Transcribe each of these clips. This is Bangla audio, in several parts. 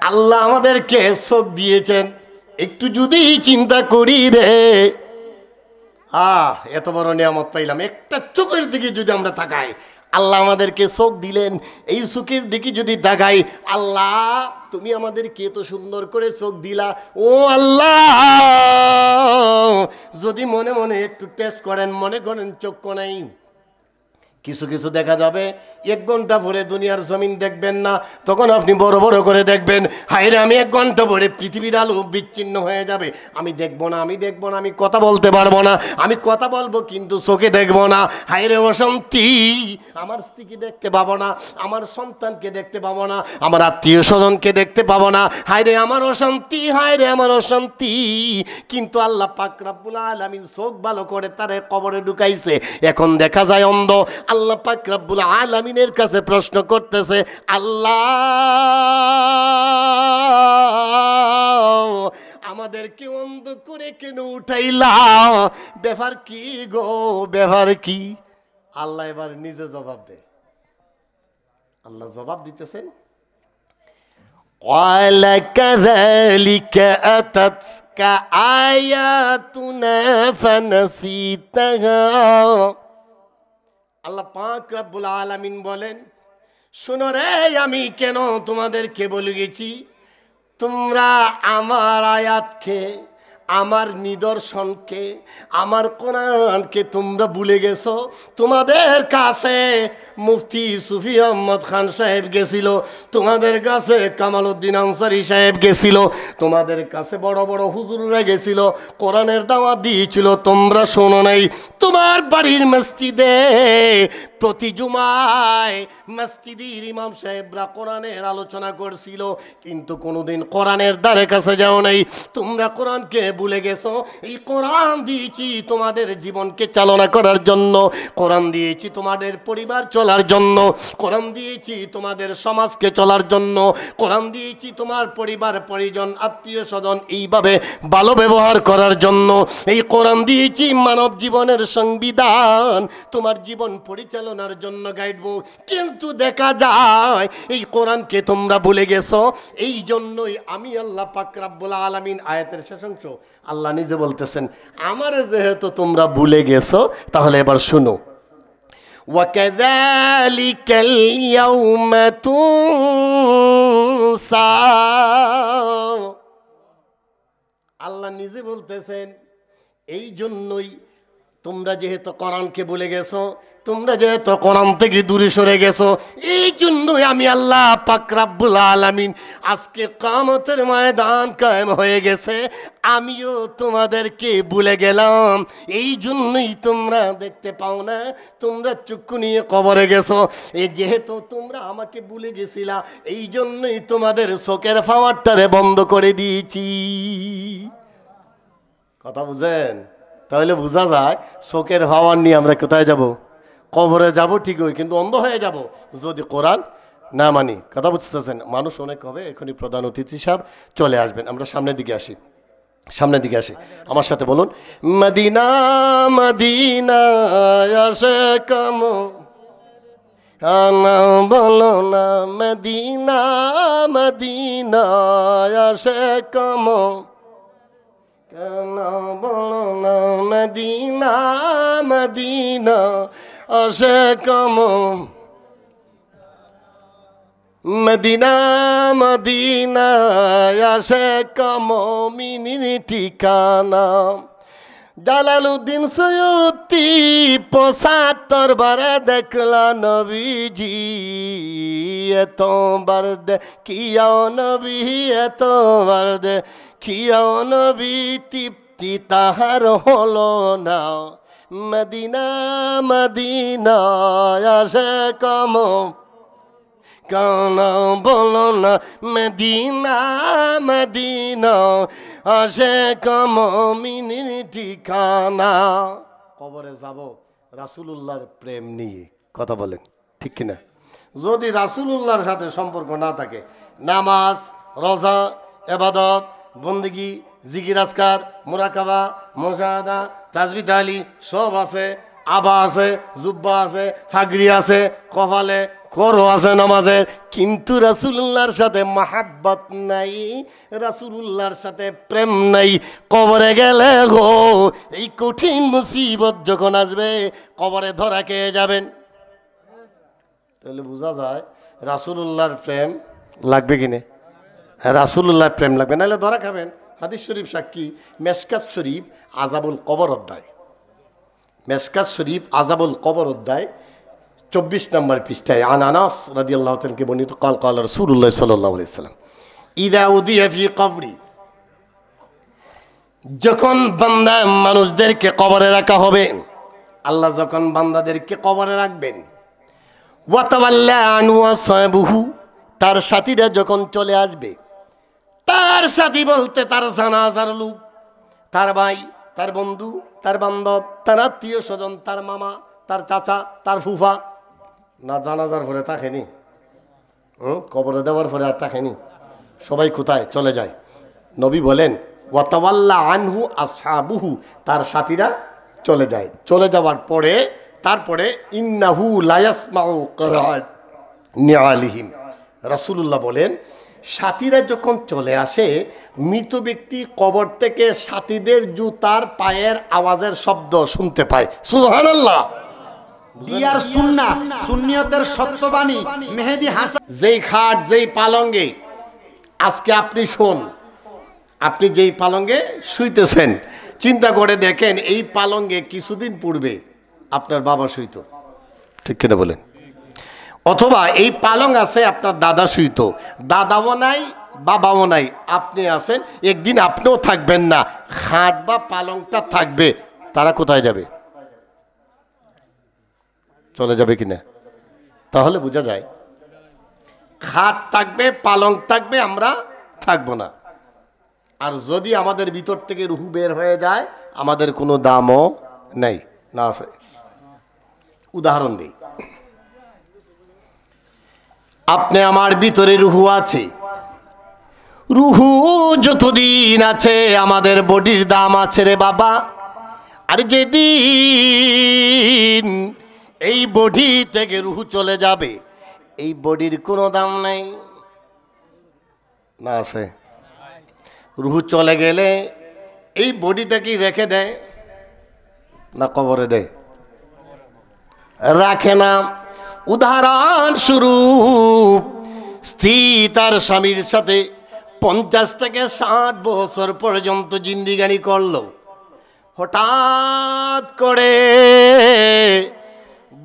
আল্লাহ আমাদেরকে চোখ দিয়েছেন, একটু যদি চিন্তা করি রে, এত বড় নিয়ামত পাইলাম, একটা চোখের দিকে যদি আমরা তাকাই, আল্লাহ আমাদেরকে চোখ দিলেন, এই চোখের দিকে যদি তাকাই, আল্লাহ তুমি আমাদেরকে এত সুন্দর করে চোখ দিলা, ও আল্লাহ যদি মনে মনে একটু টেস্ট করেন, মনে করেন চক্ষু নাই, কিছু কিছু দেখা যাবে 1 ঘন্টা পরে দুনিয়ার জমিন দেখবেন না, তখন আপনি বড় বড় করে দেখবেন, হায়রে আমি 1 ঘন্টা পরে পৃথিবীর আলো বিচ্ছিন্ন হয়ে যাবে, আমি দেখবো না, আমি দেখবো না, আমি কথা বলতে পারবো না, আমি কথা বলবো কিন্তু চোখে দেখবো না, হায়রে অশান্তি, আমার স্ত্রীকে দেখতে পাবো না, আমার সন্তানকে দেখতে পাবো না, আমার আত্মীয় স্বজনকে দেখতে পাবো না, হায়রে আমার অশান্তি, হায়রে আমার অশান্তি। কিন্তু আল্লাহ পাক রব্বুল আলামিন চোখ ভালো করে তারে কবরে ঢুকাইছে, এখন দেখা যায় অন্ধ। আল্লাহ পাক রব্বুল আলামিনের কাছে প্রশ্ন করতেছে, আল্লাহ আমাদেরকে অন্ধ করে কেন উঠাইলা, ব্যাপার কি গো, ব্যাপার কি? আল্লাহ এবার নিজে জবাব দেয়, আল্লাহ জবাব দিতেছেন, قال كذلك أتتك آياتنا فنسيتها। আল্লাহ পাক রব্বুল আলামিন বলেন, শোনো রে, আমি কেন তোমাদেরকে বলে গেছি, তোমরা আমার আয়াতকে, আমার নিদর্শনকে, আমার কোরআনকে তোমরা ভুলে গেছো। তোমাদের কাছে মুফতি সুফি আহমদ খান সাহেব গেছিল, তোমাদের কাছে কামাল উদ্দিন আনসারী সাহেব গেছিল, তোমাদের কাছে বড় বড় হুজুররা গেছিল, কোরআনের দাওয়াত দিয়েছিল, তোমরা শোনো নাই। তোমার বাড়ির মসজিদে প্রতি জুমায় মসজিদের ইমাম সাহেবরা কোরআনের আলোচনা করছিল, কিন্তু কোনোদিন কোরআনের দ্বারে কাছে যাও নাই। তোমরা কোরআনকে ভুলে গেছো। এই কোরআন দিয়েছি তোমাদের জীবনকে চালনা করার জন্য, কোরআন দিয়েছি তোমাদের পরিবার চলার জন্য, কোরআন দিয়েছি তোমাদের সমাজকে চলার জন্য, কোরআন দিয়েছি তোমার পরিবার পরিজন আত্মীয় স্বজন এইভাবে ভালো ব্যবহার করার জন্য, এই কোরআন দিয়েছি মানব জীবনের সংবিধান তোমার জীবন পরিচালনার জন্য গাইডবুক। কিন্তু দেখা যায় এই কোরআনকে তোমরা ভুলে গেছো। এই জন্যই আমি আল্লাহ পাক রব্বুল আলামিন, আয়াতের শেষাংশ আল্লাহ নিজে বলতেছেন, আমারে যেহেতু তোমরা ভুলে গেছো, তাহলে এবার শুনো, وَكَذَلِكَ الْيَوْمَ تُنْسَى। আল্লাহ নিজে বলতেছেন, এই জন্যই তোমরা যেহেতু কোরআনকে ভুলে গেছো, তোমরা যেহেতু কোরআন থেকে দূরে সরে গেছো, এই জন্যই আমি আল্লাহ পাক রব্বুল আলামিন আজকে কিয়ামতের ময়দান কায়েম হয়ে গেছে, আমিও তোমাদেরকে ভুলে গেলাম। এই জন্যই তোমরা দেখতে পাও না, তোমরা চক্ষু নিয়ে কবরে গেছো। এই যেহেতু তোমরা আমাকে ভুলে গেছিলা, এই জন্যই তোমাদের চোখের পাওয়ারটারে বন্ধ করে দিয়েছি। কথা বুঝেন? তাহলে বোঝা যায় চোখের পাওয়ার নিয়ে আমরা কোথায় যাব? কবরে যাব ঠিকই, কিন্তু অন্ধ হয়ে যাব যদি কোরআন না মানি। কথা বুঝতেছেন? মানুষ অনেক হবে। এখনই প্রধান অতিথি সাহেব চলে আসবেন, আমরা সামনের দিকে আসি, সামনের দিকে আসি, আমার সাথে বলুন, মদিনা মদিনা আসে কাম, বলো না মদিনা মদিনা আসে কাম, কেন বলো না মদিনা মদিনা আসে কাম, মদিনা মদিনা আসে কাম মিনির ঠিকানা। জালালউদ্দিন সৈয়দী ৭৫ বারে দেখলা নবীজি, এতবার দেখিয়াও নবী, এতবার দেখিয়াও নবী, তৃপ্তি তাহার হলো না। মদিনা মদিনা আসে কাম, কেন বলো না মদিনা মদিনা আসে কাম মিনির ঠিকানা। কবরে যাব রাসূলুল্লাহর প্রেম নিয়ে, কথা বলেন ঠিক কিনা? যদি রাসূলুল্লাহর সাথে সম্পর্ক না থাকে, নামাজ রোজা ইবাদত বন্দেগী জিকির আজকার মুরাকাবা মুশাহাদা তাসবিহ তাহলিল সব আছে, আবা আছে, জুব্বা আছে, ফাগরি আছে, কপালে করো আছে নামাজের, কিন্তু রাসূলুল্লাহর সাথে মাহাব্বত নাই, রাসূলুল্লাহর সাথে প্রেম নাই। কবরে গেলে গো এই কঠিন মুসিবত যখন আসবে, কবরে ধরা খেয়ে যাবেন। তাহলে বোঝা যায় রাসূলুল্লাহর প্রেম লাগবে কিনে, রাসূলুল্লাহর প্রেম লাগবে, নাহলে ধরা খাবেন। হাদিস শরীফ সাক্ষী, মেশকাত শরীফ আযাবুল কবর অধ্যায়, মেশকাত শরীফ আযাবুল কবর অধ্যায় 24 নম্বর পৃষ্ঠায় আন আনাস রাদিয়াল্লাহু তাআলা কে বর্ণিত قال قال রাসূলুল্লাহ সাল্লাল্লাহু আলাইহি ওয়াসাল্লাম ইযা উদিয়া ফি কবরি, যখন বান্দা মানুষদেরকে কবরে রাখা হবে, আল্লাহ যখন বান্দাদেরকে কবরে রাখবেন, ওয়া তাওয়াল্লা আনহু আসহাবুহু, তার সাথীরা যখন চলে আসবে, তার সাথী বলতে তার জানাজার লোক, তার ভাই, তার বন্ধু, তার বান্ধব, তার আত্মীয় স্বজন, তার মামা, তার চাচা, তার ফুফা, না জানাজার পরে থাকেনি, কবরে দেওয়ার পরে আর থাকেনি, সবাই কোথায় চলে যায়। নবী বলেন ওয়াতাওয়াল্লা আনহু আসহাবুহু, তার সাথীরা চলে যায়। চলে যাওয়ার পরে তারপরে ইন্নাহু লা ইয়াসমাউ কিরাআত নিআলিহিম, রাসূলুল্লাহ বলেন সাথীরা যখন চলে আসে, মৃত ব্যক্তি কবর থেকে সাথীদের জুতার পায়ের আওয়াজের শব্দ শুনতে পায়। সুবহানাল্লাহ। দিয়ার সুন্নাহ, সুন্নিয়তের সত্যবাণী মেহেদী হাসান। যেই খাট, যেই পালঙ্গে আজকে আপনি শোন, আপনি যেই পালঙ্গে শুইতেছেন, চিন্তা করে দেখেন এই পালঙ্গে কিছুদিন পূর্বে আপনার বাবা শুইতো, ঠিক কিনা বলেন? অথবা এই পালং আছে আপনার দাদা শুইতো, দাদাও নাই বাবাও নাই, আপনি আছেন, একদিন আপনিও থাকবেন না, খাট বা পালংটা থাকবে, তারা কোথায় যাবে? চলে যাবে কিনা? তাহলে বোঝা যায় খাট থাকবে, পালং থাকবে, আমরা থাকবো না। আর যদি আমাদের ভিতর থেকে রুহু বের হয়ে যায়, আমাদের কোনো দামও নেই, না আছে। উদাহরণ দিই, আপনি আমার ভিতরে রুহু আছে, রুহু যতদিন আছে আমাদের বডির দাম আছে রে বাবা। আর যেদিন এই বডি থেকে রুহু চলে যাবে, এই বডির কোনো দাম নাই, না আছে? রুহু চলে গেলে এই বডিটা কি রেখে দেয় না কবরে দেয়? রাখে না। উদাহরণ স্বরূপ, স্ত্রী তার স্বামীর সাথে 50 থেকে 60 বছর পর্যন্ত জিন্দিগানি করলো, হঠাৎ করে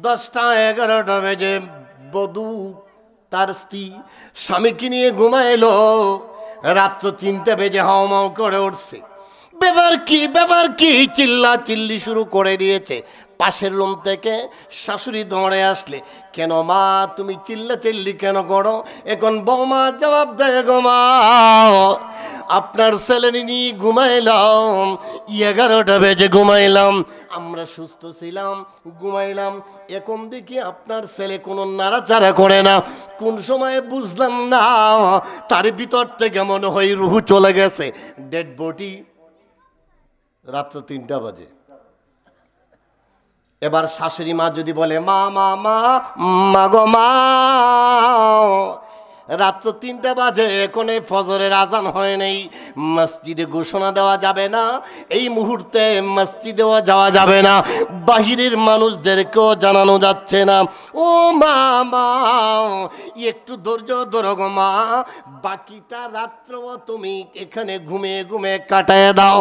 10টা 11টা বেজে বধূ তার স্ত্রী স্বামীকে নিয়ে ঘুমাইলো, রাত্র 3টে বেজে হাওমাও করে উঠছে, ব্যাপার কি ব্যাপার কি চিল্লা চিল্লি শুরু করে দিয়েছে। পাশের রুম থেকে শাশুড়ি দৌড়ে আসলে, কেন মা তুমি চিল্লা চিল্লি কেন করো? এখন বৌমা জবাব দেয়, গো মা আপনার ছেলে নিয়ে ঘুমাইলাম, 11টা বেজে ঘুমাইলাম, আমরা সুস্থ ছিলাম, ঘুমাইলাম, এখন দেখি আপনার ছেলে কোনো নাড়াচাড়া করে না। কোন সময়ে বুঝলাম না, তার ভিতর থেকে মনে হয় রুহু চলে গেছে, ডেড বডি। রাত্র 3টা বাজে। এবার শাশুড়ি মা যদি বলে মা মা মা মা গো মা, রাত্র 3টা বাজে, এখন ফজরের আজান হয় নাই, মসজিদে ঘোষণা দেওয়া যাবে না, এই মুহূর্তে মসজিদেও যাওয়া যাবে না, বাহিরের মানুষদেরকেও জানানো যাচ্ছে না। ও মা মা একটু ধৈর্য ধরো গো মা, বাকিটা রাত্র তুমি এখানে ঘুমে ঘুমে কাটায় দাও।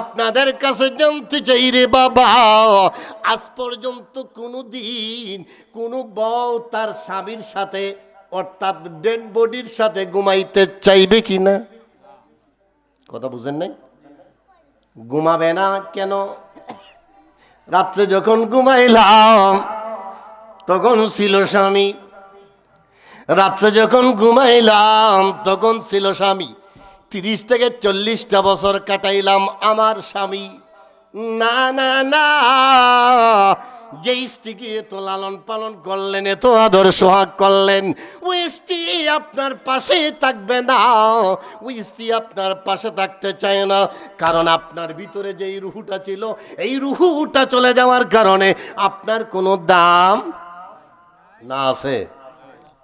আপনাদের কাছে জানতে চাই রে বাবা, আজ পর্যন্ত কোনো দিন কোনো বউ তার স্বামীর সাথে অর্থাৎ ডেড বডির সাথে ঘুমাইতে চাইবে কিনা? কথা বুঝেন নাই? ঘুমাবে না কেন? রাত্রে যখন ঘুমাইলাম তখন ছিল স্বামী, রাত্রে যখন ঘুমাইলাম তখন ছিল স্বামী। 30 থেকে 40টা বছর কাটাইলাম আমার স্বামী। না না না, যে স্ত্রীকে এত লালন পালন করলেন, এত আদর সোহাগ করলেন, ওই স্ত্রী আপনার পাশে থাকবে না, ওই স্ত্রী আপনার পাশে থাকতে চায় না। কারণ আপনার ভিতরে যেই রুহুটা ছিল, এই রুহুটা চলে যাওয়ার কারণে আপনার কোনো দাম না আছে।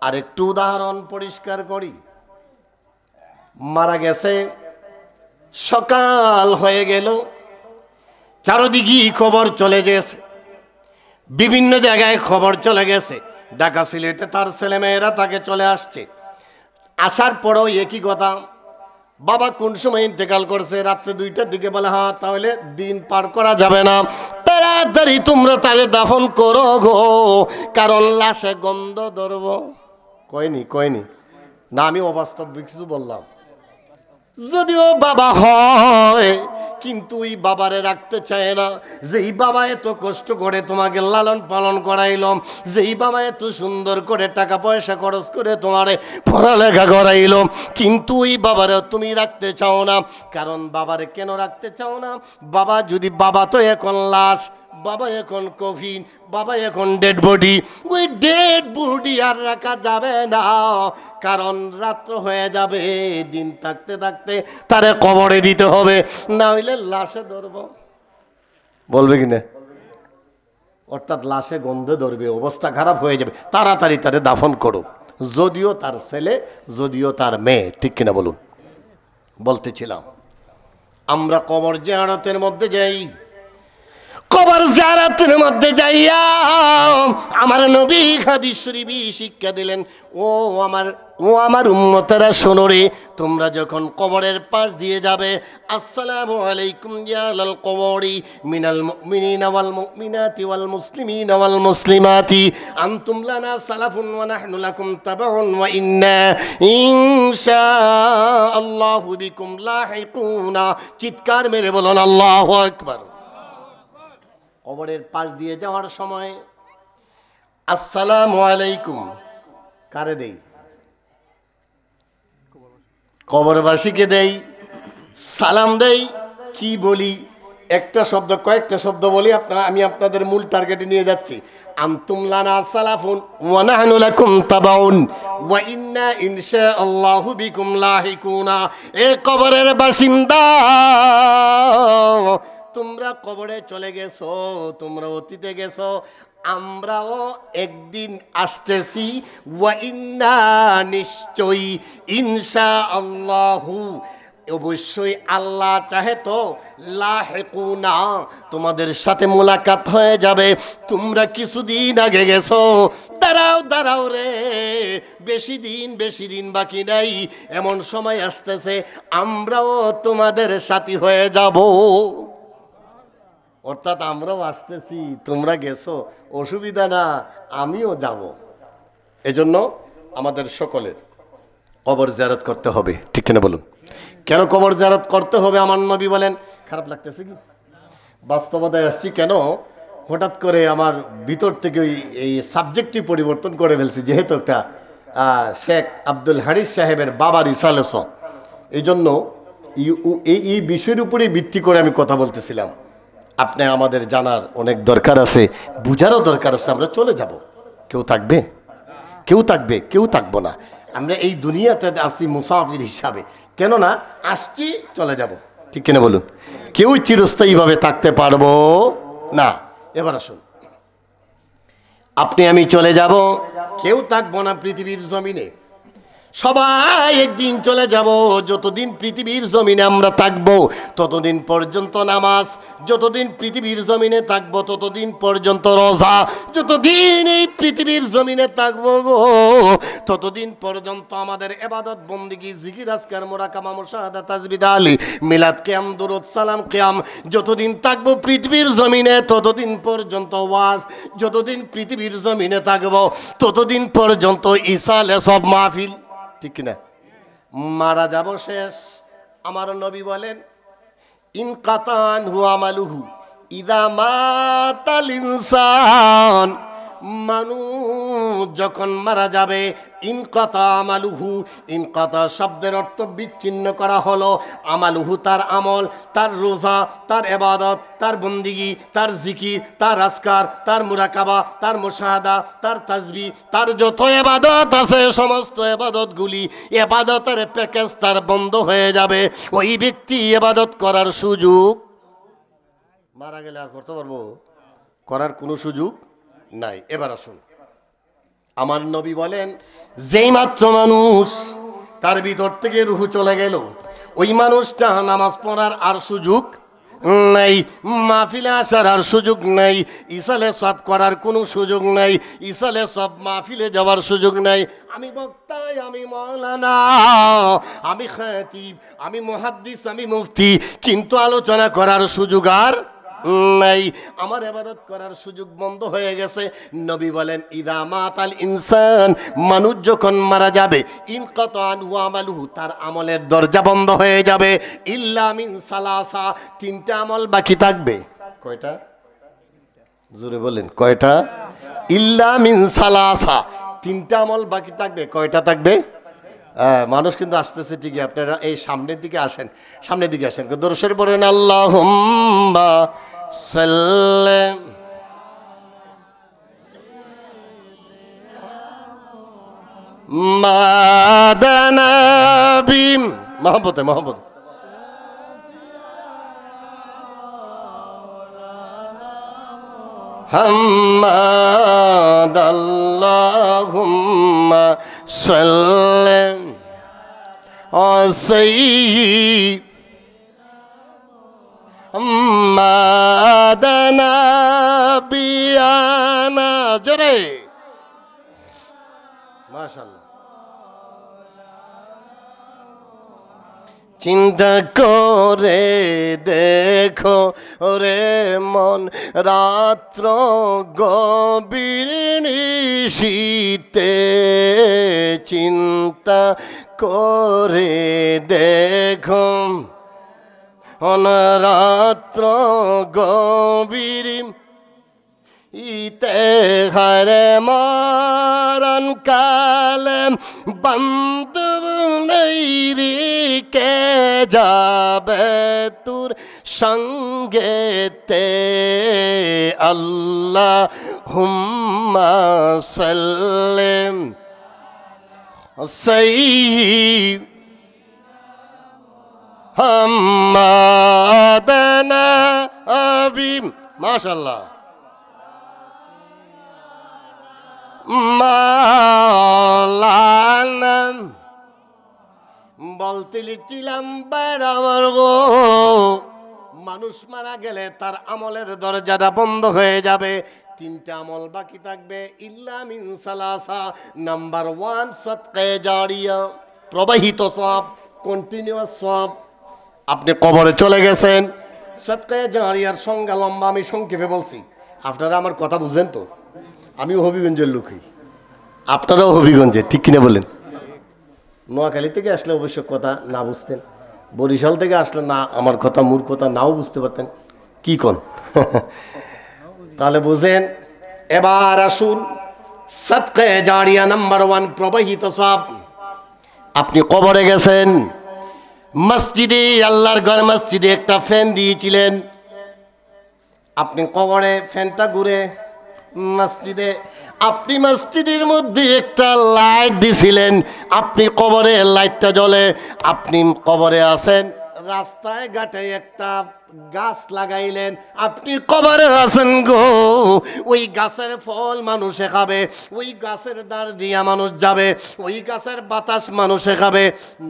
আরেকটু উদাহরণ পরিষ্কার করি। মারা গেছে, সকাল হয়ে গেল, চারদিকে খবর চলে গেছে, বিভিন্ন জায়গায় খবর চলে গেছে, ঢাকা সিলেটে তার ছেলেমেয়েরা তাকে চলে আসছে। আসার পরেও একই কথা, বাবা কোন সময় ইন্তেকাল করছে, রাত্রে 2টার দিকে। বলে হ্যাঁ, তাহলে দিন পার করা যাবে না, তাড়াতাড়ি তোমরা তারে দাফন করো গো, কারণ লাশে গন্ধ ধরব। কয়নি না, আমি অবাস্তব কিছু বললাম। যদিও বাবা হয়, কিন্তু ওই বাবারে রাখতে চায় না। যেই বাবা এত কষ্ট করে তোমাকে লালন পালন করাইলাম, যেই বাবা এত সুন্দর করে টাকা পয়সা খরচ করে তোমারে পড়ালেখা করাইলাম, কিন্তু ওই বাবারে তুমি রাখতে চাও না। কারণ বাবারে কেন রাখতে চাও না? বাবা যদি, বাবা তো এখন লাশ, বাবা এখন কফিন, বাবা এখন ডেড বডি। ওই ডেড বডি আর রাখা যাবে না, কারণ রাত্র হয়ে যাবে, দিন থাকতে থাকতে তারে কবরে দিতে হবে, না হইলে লাশে ধরব। বলবে কিনা? অর্থাৎ লাশে গন্ধে ধরবে, অবস্থা খারাপ হয়ে যাবে, তাড়াতাড়ি তারে দাফন করো। যদিও তার ছেলে, যদিও তার মেয়ে, ঠিক কিনা বলুন? বলতেছিলাম, আমরা কবর জিয়ারতের মধ্যে যাই, কবর জিয়ারতের মধ্যে যাইয়া আমার নবী হাদিস শরীফে শিক্ষা দিলেন, ও আমার উম্মতেরা শোনো রে, তোমরা যখন কবরের পাশ দিয়ে যাবে, আসসালামু আলাইকুম ইয়া আলাল কবরি মিনাল মুমিনিনা ওয়াল মুমিনাতি ওয়াল মুসলিমিনা ওয়াল মুসলিমাতি আনতুম লানা সালাফুন ওয়া নাহনু লাকুম তাবাউন ওয়া ইন্না ইনশাআল্লাহু বিকুম লাহিকুনা। চিৎকার মেরে বলুন আল্লাহু আকবার। কবরের পাশ দিয়ে যাওয়ার সময় আসসালামু আলাইকুম কারে দেই? কবরবাসীকে দেই, সালাম দেই। কি বলি? একটা শব্দ, কয়েকটা শব্দ বলি, আমি আপনাদের মূল টার্গেটে নিয়ে যাচ্ছি। আনতুম লানা সালাফুন ওয়া নাহনু লাকুম তাবাউন ওয়া ইন্না ইনশাআল্লাহু বিকুম লাহিকুনা। এ কবরের বাসিন্দা, তোমরা কবরে চলে গেছো, তোমরা অতীতে গেছো, আমরাও একদিন আসতেছি। ওয়া ইন্না, নিশ্চয়ই, ইনশাআল্লাহু, অবশ্যই আল্লাহ চাহে তো, লাহিকুনা, তোমাদের সাথে মোলাকাত হয়ে যাবে। তোমরা কিছুদিন আগে গেছো, দাঁড়াও রে, বেশি দিন বাকি নাই, এমন সময় আসতেছে আমরাও তোমাদের সাথী হয়ে যাব। অর্থাৎ আমরাও আসতেছি, তোমরা গেছো, অসুবিধা না, আমিও যাব। এজন্য আমাদের সকলের কবর জিয়ারত করতে হবে, ঠিক কিনা বলুন? কেন কবর জিয়ারত করতে হবে? আমার নবী বলেন। খারাপ লাগতেছে কি? বাস্তবতায় আসছি কেন, হঠাৎ করে আমার ভিতর থেকে এই সাবজেক্টটি পরিবর্তন করে ফেলছি, যেহেতু একটা শেখ আব্দুল হারিস সাহেবের বাবার ইসালেস, এই জন্য এই বিষয়ের উপরেই ভিত্তি করে আমি কথা বলতেছিলাম। আপনি আমাদের জানার অনেক দরকার আছে, বুঝারও দরকার আছে। আমরা চলে যাব, কেউ থাকবে, কেউ থাকবো না। আমরা এই দুনিয়াতে আসি মুসাফির হিসাবে, কেননা আসছি, চলে যাব, ঠিক কিনা বলুন? কেউ চিরস্থায়ীভাবে থাকতে পারবো না। এবার আসুন, আপনি আমি চলে যাব, কেউ থাকবো না পৃথিবীর জমিনে, সবাই একদিন চলে যাব। যতদিন পৃথিবীর জমিনে আমরা থাকবো, ততদিন পর্যন্ত নামাজ, যতদিন পৃথিবীর জমিনে থাকবো ততদিন পর্যন্ত রোজা, যতদিন এই পৃথিবীর জমিনে থাকবো গো, ততদিন পর্যন্ত আমাদের ইবাদত বন্দেগী, জিকির, আজকার, মুরাকাবা, মুশাহাদা, তাসবিহ, তাহলিল, মিলাদ, কিয়াম, দুরূদ, সালাম, কিয়াম, যতদিন থাকবো পৃথিবীর জমিনে ততদিন পর্যন্ত ওয়াজ, যতদিন পৃথিবীর জমিনে থাকবো ততদিন পর্যন্ত ইসালে সব মাহফিল, ঠিক কিনা? মারা যাব, শেষ। আমার নবী বলেন, ইনকাতান হু আমালুহু ইদা মাতাল ইনসান মানুষ যখন মারা যাবে ইনকাতা আমালুহু, ইনকাতা শব্দের অর্থ বিচ্ছিন্ন করা হলো। আমালুহু তার আমল, তার রোজা, তার ইবাদত, তার বন্দিগি, তার জিকির, তার আজকার, তার মুরাকাবা, তার মুশাহাদা, তার তাসবিহ, তার যত ইবাদত আছে সমস্ত ইবাদতগুলি, ইবাদতের প্যাকেজ তার বন্ধ হয়ে যাবে। ওই ব্যক্তি ইবাদত করার সুযোগ, মারা গেলে আর করতে পারবো, করার কোনো সুযোগ নাই। এবার আসুন, আমার নবী বলেন যেই মাত্র মানুষ তার ভিতর থেকে রুহু চলে গেল, ওই মানুষটা নামাজ পড়ার আর সুযোগ নাই, মাহফিলে আসার আর সুযোগ নাই, ইসালে সব করার কোনো সুযোগ নাই, ইসালে সব মাহফিলে যাওয়ার সুযোগ নাই। আমি বক্তা, আমি মৌলানা, আমি খাতিব, আমি মুহাদ্দিস, আমি মুফতি, কিন্তু আলোচনা করার সুযোগ আর নাই, আমার ইবাদত করার সুযোগ বন্ধ হয়ে গেছে। নবী বলেন ইদা মাতাল ইনসান, মানুষ যখন মারা যাবে ইনকাতা আনহু আমালুহু, তার আমলের দরজা বন্ধ হয়ে যাবে। ইল্লা মিন সালাসা, তিনটা আমল বাকি থাকবে। কয়টা? জোরে বলেন কয়টা? ইল্লা মিন সালাসা, তিনটা আমল বাকি থাকবে। কয়টা থাকবে? মানুষ কিন্তু আসতেছে ঠিকই, আপনারা এই সামনের দিকে আসেন, সামনের দিকে আসেন, দরুদ শরীফ পড়েন আল্লাহুম্মা সাল্লি মাদানাবি মহব্বতে মহব্বত হাম্মাদ আল্লাহুম্মা সাল্লি সাইয়্যিদ মাদানাবিয়ানা, জোরে মাশাআল্লাহ। চিন্তা করে দেখো রে মন, রাত্র গভীর নিশীতে, চিন্তা করে দেখো রাত্র গভীর ইতে হারে মরণ কালে বান্ধব নেই কে যাবে তোর সঙ্গেতে। আল্লাহুম্মা সাল্লি সাইয়্যিদ হাম্মাদানা আবি, মাশাআল্লাহ, মাওলানা। বলতে লিখছিলাম আমার গো, মানুষ মারা গেলে তার আমলের দরজাটা বন্ধ হয়ে যাবে, তিনটা আমল বাকি থাকবে। ইল্লা মিন সালাসা, নাম্বার 1 সাদকায়ে জারিয়া, প্রবাহিত সওয়াব, কন্টিনিউয়াস সওয়াব। আপনি কবরে চলে গেছেন, সাদকায়ে জারিয়ার সংজ্ঞা লম্বা, আমি সংক্ষেপে বলছি, আপনারা আমার কথা বুঝেন তো? আমিও হবিগঞ্জের লোকই, আপনারাও হবিগঞ্জে, ঠিক কিনা বলেন? নোয়াখালী থেকে আসলে অবশ্য কথা না বুঝতেন, বরিশাল থেকে আসলে না আমার কথা মূর্খতা নাও বুঝতে পারতেন, কি কোন? তাহলে বুঝেন। এবার আসুন, সাদকায়ে জারিয়া নাম্বার 1 প্রবাহিত সওয়াব। আপনি কবরে গেছেন, মসজিদে, আল্লাহর ঘর মসজিদে একটা ফ্যান দিয়েছিলেন, আপনি কবরে ফ্যানটা ঘুরে মসজিদে, আপনি মসজিদের মধ্যে একটা লাইট দিছিলেন, আপনি কবরে লাইটটা জ্বলে, আপনি কবরে আছেন, রাস্তায় ঘাটে একটা গাছ লাগাইলেন, আপনি কবরে আছেন গো, ওই গাছের ফল মানুষে খাবে, ওই গাছের দাঁড় দিয়া মানুষ যাবে, ওই গাছের বাতাস মানুষে খাবে।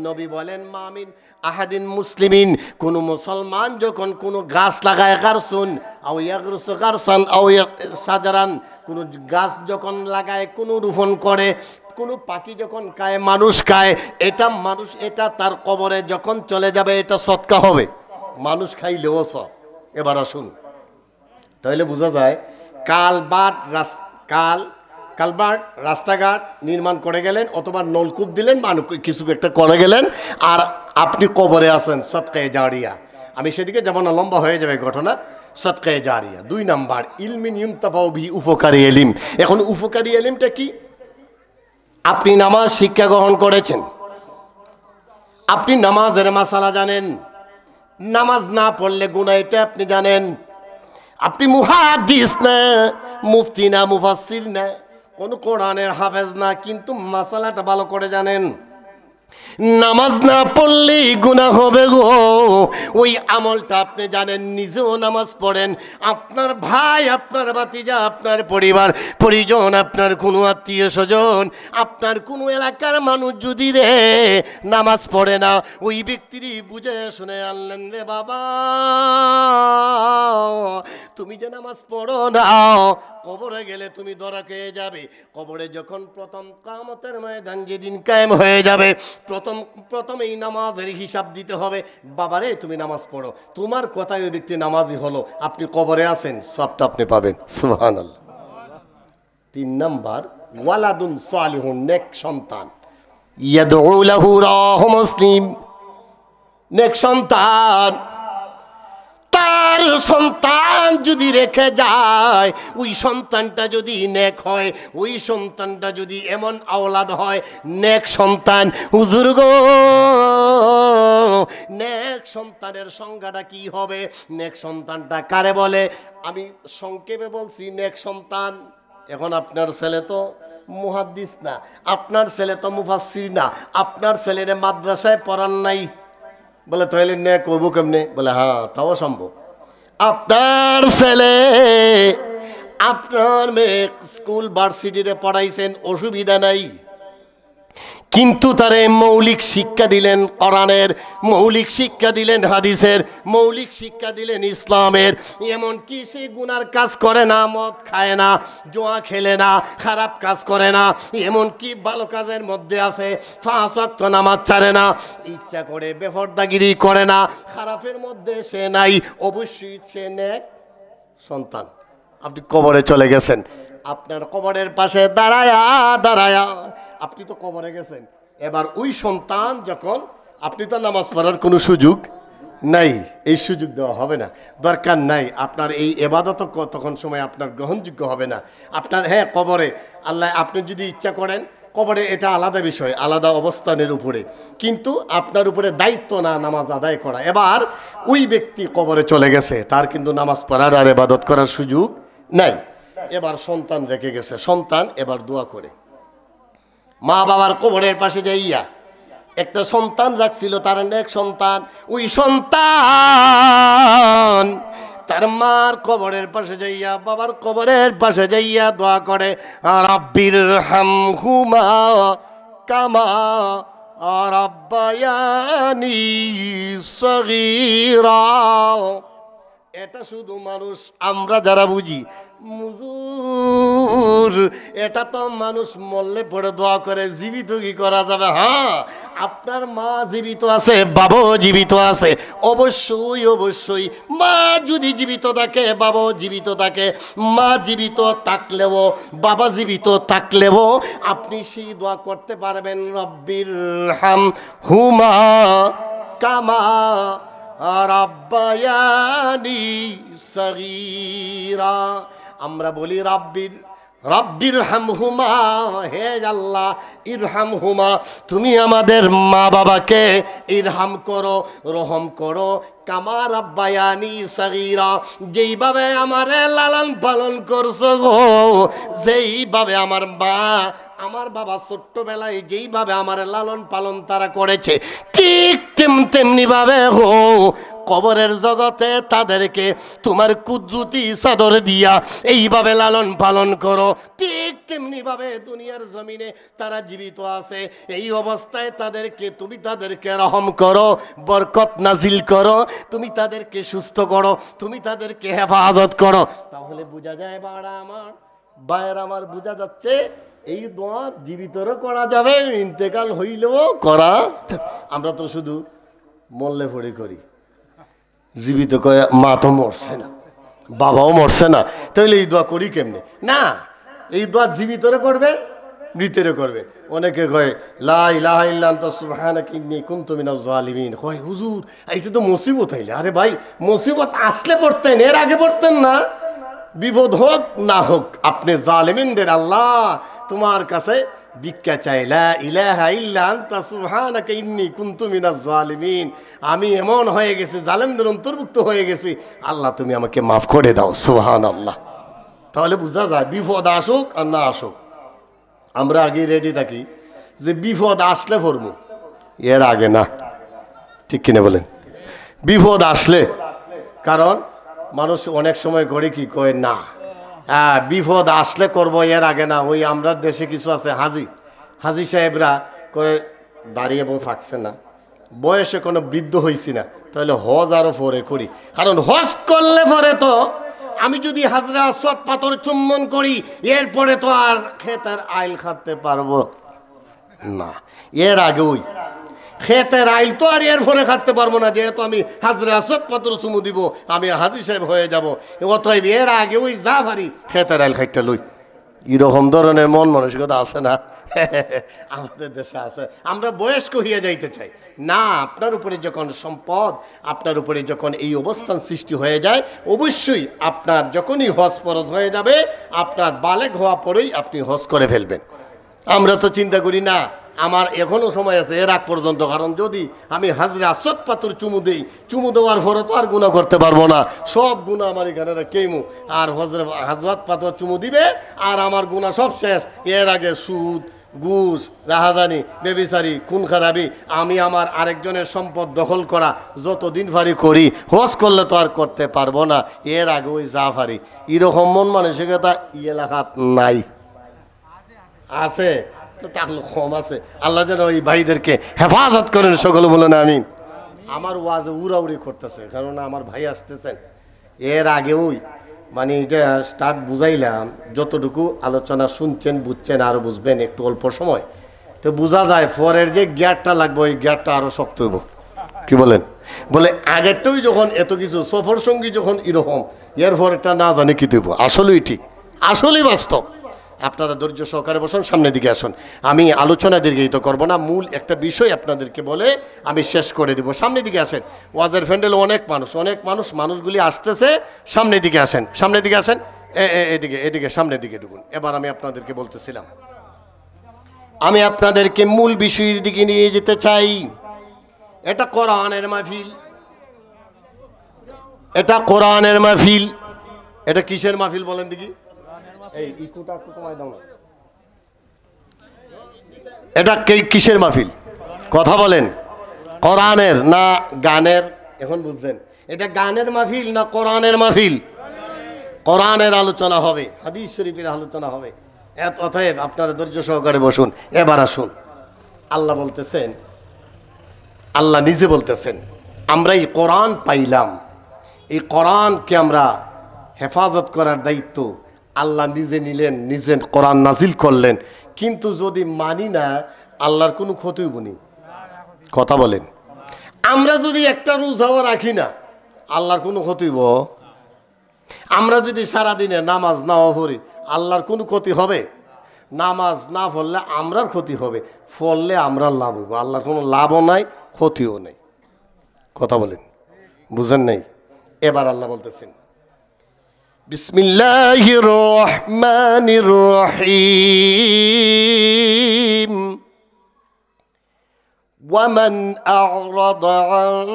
নবী বলেন মামিন আহাদিন মুসলিমিন, কোন মুসলমান যখন কোনো গাছ লাগায়, গারসুন আও ইয়াগরুসু গারসান আও সাজারান, কোনো গাছ যখন লাগায়, কোনো রোপণ করে, কোনো পাখি যখন খায়, মানুষ খায়, এটা মানুষ, এটা তার কবরে যখন চলে যাবে এটা সদকা হবে, মানুষ খাইলেও সব। এবার আসুন, তাহলে বোঝা যায় কালবার্ট রাস্তাঘাট নির্মাণ করে গেলেন, অথবা নলকূপ দিলেন, মানুষ কিছু একটা করে গেলেন, আর আপনি কবরে আছেন, সদকায়ে জারিয়া। আমি সেদিকে যাব না, লম্বা হয়ে যাবে ঘটনা। সদকায়ে জারিয়া। 2 নাম্বার ইলমিন ইউনতাফাউ বিহি, উপকারী এলিম। এখন উপকারী এলিমটা কি? আপনি নামাজ শিক্ষা গ্রহণ করেছেন, আপনি নামাজের মাসালা জানেন, নামাজ না পড়লে গুনাহ এটা আপনি জানেন। আপনি মুহাদ্দিস না, মুফতি না, মুফাসসির না, কোন কোরআনের হাফেজ না, কিন্তু মাসালাটা ভালো করে জানেন। নামাজ না পড়লেই গুনাহ হবে গো। ওই আমলটা আপনি জানেন, নিজেও নামাজ পড়েন, আপনার ভাই, আপনার ভাতিজা, আপনার পরিবার পরিজন, আপনার কোনো আত্মীয় স্বজন, আপনার কোনো এলাকার মানুষ যদি রে নামাজ পড়ে না, ওই ব্যক্তিরই বুঝে শুনে আনলেন, রে বাবা তুমি যে নামাজ পড়ো না, কবরে গেলে তুমি ধরা খেয়ে যাবে। কবরে যখন প্রথম কিয়ামতের ময়দান যেদিন কায়েম হয়ে যাবে, প্রথম এই নামাজের হিসাব দিতে হবে। বাবারে তুমি নামাজ পড়ো, তোমার কথায় ওই ব্যক্তি নামাজি হলো, আপনি কবরে আছেন, সবটা আপনি পাবেন। সুবহানাল্লাহ। 3 নাম্বার ওয়ালাদুন সালিহুন, নেক সন্তান, ইয়াদউ লাহু, রাহু মুসলিম। নেক সন্তান, তার সন্তান যদি রেখে যায়, ওই সন্তানটা যদি নেক হয়, ওই সন্তানটা যদি এমন আওলাদ হয়, নেক সন্তান। হুজুর গো, নেক সন্তানের সংজ্ঞাটা কি হবে? নেক সন্তানটা কারে বলে? আমি সংক্ষেপে বলছি, নেক সন্তান। এখন আপনার ছেলে তো মুহাদ্দিস না, আপনার ছেলে তো মুফাসসির না, আপনার ছেলের মাদ্রাসায় পড়ান নাই, বলে তাহলে নেক হইব কেমনে? বলে হ্যাঁ, তাও সম্ভব। আপনার ছেলে, আপনার মেয়ে স্কুল ভার্সিটিতে পড়াইছেন, অসুবিধা নাই, কিন্তু তারে মৌলিক শিক্ষা দিলেন কোরআনের, মৌলিক শিক্ষা দিলেন হাদিসের, মৌলিক শিক্ষা দিলেন ইসলামের। এমনকি সে গুনার কাজ করে না, মদ খায় না, জুয়া খেলে না, খারাপ কাজ করে না, এমনকি ভালো কাজের মধ্যে আছে, 5 ওয়াক্ত নামাজ ছাড়ে না, ইচ্ছা করে বেপরদাগিরি করে না, খারাপের মধ্যে সে নাই, অবশ্যই সে নেক সন্তান। আপনি কবরে চলে গেছেন, আপনার কবরের পাশে দাঁড়ায়া দাঁড়ায়া, আপনি তো কবরে গেছেন, এবার ওই সন্তান যখন, আপনি তো নামাজ পড়ার কোনো সুযোগ নাই, এই সুযোগ দেওয়া হবে না, দরকার নাই, আপনার এই এবাদত তখন সময় আপনার গ্রহণযোগ্য হবে না। আপনার হ্যাঁ কবরে আল্লাহ, আপনি যদি ইচ্ছা করেন কবরে, এটা আলাদা বিষয়, আলাদা অবস্থানের উপরে, কিন্তু আপনার উপরে দায়িত্ব না নামাজ আদায় করা। এবার ওই ব্যক্তি কবরে চলে গেছে, তার কিন্তু নামাজ পড়ার আর ইবাদত করার সুযোগ নাই। এবার সন্তান রেখে গেছে, সন্তান এবার দোয়া করে, মা বাবার কবরের পাশে যাইয়া একটা সন্তান রাখছিল, তার নেক সন্তান, ওই সন্তান তার মার কবরের পাশে যাইয়া, বাবার কবরের পাশে যাইয়া দোয়া করে, রাব্বির হামহুমা কামা রাব্বায়ানি সগীরা। এটা শুধু মানুষ আমরা যারা বুঝি, মুজুর, এটা তো মানুষ মরলে পড়ে দোয়া করে, জীবিত কি করা যাবে? হ্যাঁ, আপনার মা জীবিত আছে, বাবাও জীবিত আছে, অবশ্যই অবশ্যই মা যদি জীবিত থাকে, বাবাও জীবিত থাকে, মা জীবিত থাকলেও, বাবা জীবিত থাকলেও আপনি সেই দোয়া করতে পারবেন, রব্বির হাম হুমা কামা রাব্বায়ানি সগীরা। আমরা বলি রাব্বির হামহুমা, হে আল্লাহ ইরহামহুমা, তুমি আমাদের মা বাবাকে ইরহাম করো, রহম করো, কামা রাব্বায়ানি সগীরা, যেইভাবে আমারে লালন পালন করছো গো, যেইভাবে আমার মা আমার বাবা ছোট্টবেলায় যেইভাবে আমার লালন পালন তারা করেছে, ঠিক তেমনি ভাবে হো কবরের জগতে তাদেরকে তোমার কুদরতি চাদর দিয়া এইভাবে লালন পালন করো, ঠিক তেমনি ভাবে দুনিয়ার জমিনে তারা জীবিত আছে, এই অবস্থায় তুমি তাদেরকে রহম করো, বরকত নাজিল করো, তুমি তাদেরকে সুস্থ করো, তুমি তাদেরকে হেফাজত করো। তাহলে বোঝা যায় বাড়া আমার ভাইয়ের, আমার বোঝা যাচ্ছে এই দোয়া জীবিতরও করা যাবে, ইন্তেকাল হইলেও করা। আমরা তো শুধু মরলে পড়ে করি, জীবিত কয়ে মা তো মরছে না, বাবাও মরছে না, তাহলে এই দোয়া করি কেমনে? না, এই দোয়া জীবিতরে করবেন, মৃতেরও করবেন। অনেকে কয় লা ইলাহা ইল্লা আনতা সুবহানাকা ইন্নী কুনতু মিনাজ জালিমিন। কয় হুজুর এইটা তো মুসিবত হইলে। আরে ভাই মুসিবত আসলে পড়তেন, এর আগে পড়তেন না? বিপদ হোক না হোক আপনি জালিমিনদের আল্লাহ তোমার কাছে ভিক্ষা চাই, লা ইলাহা ইল্লা আনতা সুবহানাকা ইন্নী কুনতু মিনাজ জালিমিন। আমি এমন হয়ে গেছি, জালেমদের অন্তর্ভুক্ত হয়ে গেছি, আল্লাহ তুমি আমাকে মাফ করে দাও। সুবহানাল্লাহ। তাহলে বোঝা যায় বিপদ আসুক আর না আসুক আমরা আগে রেডি থাকি যে বিপদ আসলে পড়বো, এর আগে না। ঠিক কিনা বলেন? বিপদ আসলে, কারণ মানুষ অনেক সময় করে কি কয় না বিপদ আসলে করব, এর আগে না। ওই আমরা দেশে কিছু আছে হাজি সাহেবরা কয়ে দাঁড়িয়ে বউ থাকছে না, বয়সে কোনো বৃদ্ধ হয়েছি না, তাহলে হজ আরো পরে করি। কারণ হজ করলে পরে তো আমি যদি হাজরা আসওয়াদ পাথর চুম্বন করি এরপরে তো আর খেতের আইল খাতে পারবো না। এর আগে ওই খেতের আইল তো আর এর পরে খাতে পারবো না, যেহেতু আমি হাজরা আসওয়াদ পাথর চুমু দিব, আমি হাজি সাহেব হয়ে যাব। অতএব এর আগে ওই যা পারি খেতের আইল খাইতে লই। এরকম ধরনের মন মানসিকতা আছে না? আমাদের দেশে আছে। আমরা বয়স্ক হইয়া যাইতে চাই না। আপনার উপরে যখন সম্পদ, আপনার উপরে যখন এই অবস্থান সৃষ্টি হয়ে যায়, অবশ্যই আপনার যখনই হজ ফরজ হয়ে যাবে, আপনার বালেগ হওয়া পরেই আপনি হজ করে ফেলবেন। আমরা তো চিন্তা করি না আমার এখনো সময় আছে এর আগ পর্যন্ত, কারণ যদি আমি হাজরা আসওয়াদ পাথর চুমু দেই, চুমু দেওয়ার পরে তো আর গুনাহ করতে পারবো না, সব গুনাহ আমার এখানে কেমু আর হাজরাত পাথর চুমু দিবে আর আমার গুনাহ সব শেষ। এর আগে সুদ, ঘুষ, রাহাজানি, বেবিচারি, খুন খারাপি, আমি আমার আরেকজনের সম্পদ দখল করা যতদিন পারি করি, হজ করলে তো আর করতে পারবো না, এর আগে ওই যা পারি। এরকম মন মানসিকতা এলাকাত নাই, আছে তো তাহলে কম আছে। আল্লাহ যেন ওই ভাইদেরকে হেফাজত করেন, সকলে বলেন আমিন। আমার ওয়াজে উড়াউড়ি করতেছে, কারণ আমার ভাই আসতেছেন। এর আগে ওই মানে এটা স্টার্ট বুঝাইলাম, যতটুকু আলোচনা শুনছেন বুঝছেন আরও বুঝবেন একটু অল্প সময়, তো বোঝা যায় পরের যে জ্ঞানটা লাগবে ওই জ্ঞানটা আরও শক্ত হইব। কি বলেন? বলে আগেরটাই যখন এত কিছু সফর সঙ্গী যখন এরকম, এর পরেরটা না জানে কি দেব। আসলেই ঠিক, আসলেই বাস্তব। আপনারা ধৈর্য সহকারে বসুন, সামনের দিকে আসুন। আমি আলোচনা দীর্ঘায়িত করব না, মূল একটা বিষয় আপনাদেরকে বলে আমি শেষ করে দেব। সামনের দিকে আসেন। ওয়াজের ফ্যান্ডেলে অনেক মানুষ, মানুষগুলি আসতেছে। সামনের দিকে আসেন, সামনের দিকে আসেন, এদিকে সামনের দিকে ঢুকুন। এবার আমি আপনাদেরকে বলতেছিলাম, আমি আপনাদেরকে মূল বিষয়ের দিকে নিয়ে যেতে চাই। এটা কোরআনের মাহফিল, এটা কোরআনের মাহফিল। এটা কিসের মাহফিল বলেন দেখি? এই ইকুটা একটু কমায় দাও না। এটা কিসের মাহফিল? কথা বলেন। কোরআনের না গানের? এখন বুঝলেন এটা গানের মাহফিল না কোরআনের মাহফিল? কোরআনের আলোচনা হবে, হাদিস শরীফের আলোচনা হবে। অতএব আপনারা ধৈর্য সহকারে বসুন। এবার আসুন, আল্লাহ বলতেছেন, আল্লাহ নিজে বলতেছেন, আমরা এই কোরআন পাইলাম, এই কোরআনকে আমরা হেফাজত করার দায়িত্ব আল্লাহ নিজে নিলেন, নিজে কোরআন নাজিল করলেন। কিন্তু যদি মানি না, আল্লাহর কোনো ক্ষতি হইব না। কথা বলেন। আমরা যদি একটা রোজাও রাখি না, আল্লাহর কোনো ক্ষতি হইব? আমরা যদি সারাদিনে নামাজ নাও পড়ি, আল্লাহর কোনো ক্ষতি হবে? নামাজ না পড়লে আমরার ক্ষতি হবে, পড়লে আমরা লাভ হইব। আল্লাহর কোনো লাভও নাই, ক্ষতিও নেই। কথা বলেন, বুঝেন নাই? এবার আল্লাহ বলতেছেন, বিসমিল্লাহির রহমানির রহিম, ওয়ামান আ'রাদা আন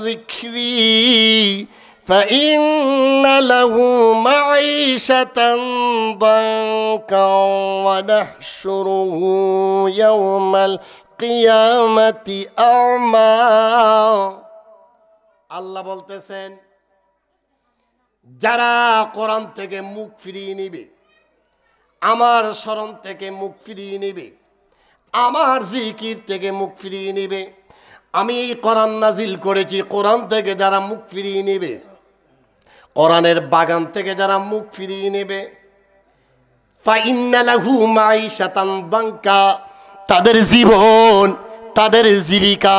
যিকরি ফাইন্না লাহু মাঈশাতান দানকা ওয়া নাহশুরুহু ইয়াওমাল কিয়ামাতি আ'মা। আল্লাহ বলতেছেন, যারা কোরআন থেকে মুখ ফিরিয়ে নিবে, আমার স্মরণ থেকে মুখ ফিরিয়ে নিবে, আমার জিকির থেকে মুখ ফিরিয়ে নিবে, আমি এই কোরআন নাজিল করেছি, কোরআন থেকে যারা মুখ ফিরিয়ে নিবে, কোরআনের বাগান থেকে যারা মুখ ফিরিয়ে নেবে, ফাইন্না লাহু মাঈশাতান দানকা, তাদের জীবন, তাদের জীবিকা,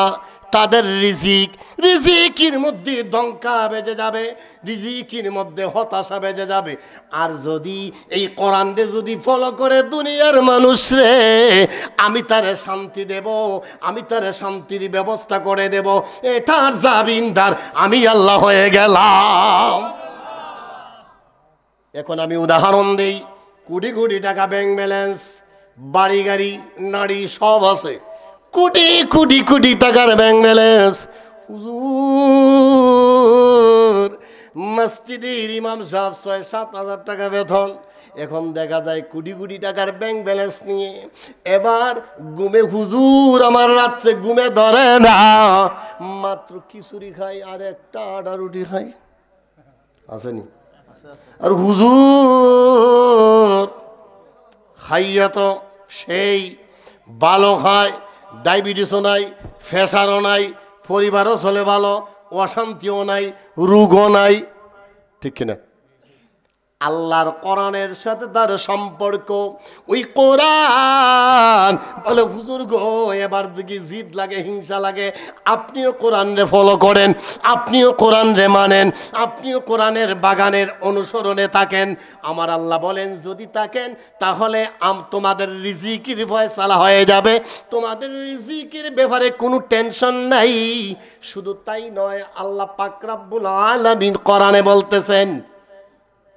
তাদের রিজিক, রিজিকের মধ্যে ডঙ্কা বেজে যাবে, রিজিকের মধ্যে হতাশা বেজে যাবে। আর যদি এই কোরআনকে যদি ফলো করে দুনিয়ার মানুষ রে, আমি তারে শান্তি দেব, আমি তারে শান্তির ব্যবস্থা করে দেব, এটার জামিনদার আমি আল্লাহ হয়ে গেলাম। এখন আমি উদাহরণ দেই, কোটি কোটি টাকা ব্যাংক ব্যালেন্স, বাড়ি গাড়ি নারী সব আছে, কোটি কোটি কোটি টাকার ব্যাংক ব্যালেন্স। হুজুর মসজিদের ইমাম সাহেব ৬-৭ হাজার টাকা বেতন, এখন দেখা যায় কোটি কোটি টাকার ব্যাংক ব্যালেন্স নিয়ে এবার ঘুমে হুজুর আমার রাত্রে ঘুমে ধরে না, মাত্র খিচুড়ি খাই আর একটা আটা রুটি খাই, আসেনি? আর হুজুর খাইয়া তো সেই ভালো খায়, ডায়াবেটিসও নাই, প্রেসারও নাই, পরিবারও চলে ভালো, অশান্তিও নাই, রোগও নাই, ঠিক কিনা? আল্লাহর কোরআনের সাথে তার সম্পর্ক, ওই কোরআন বলে হুজুর গো এবার যদি জিদ লাগে, হিংসা লাগে, আপনিও কোরআন রে ফলো করেন, আপনিও কোরআন রে মানেন, আপনিও কোরআনের বাগানের অনুসরণে থাকেন। আমার আল্লাহ বলেন যদি থাকেন তাহলে তোমাদের রিজিকের ফয়সালা হয়ে যাবে, তোমাদের রিজিকের ব্যাপারে কোনো টেনশন নাই। শুধু তাই নয়, আল্লাহ পাক রব্বুল আলামিন কোরআনে বলতেছেন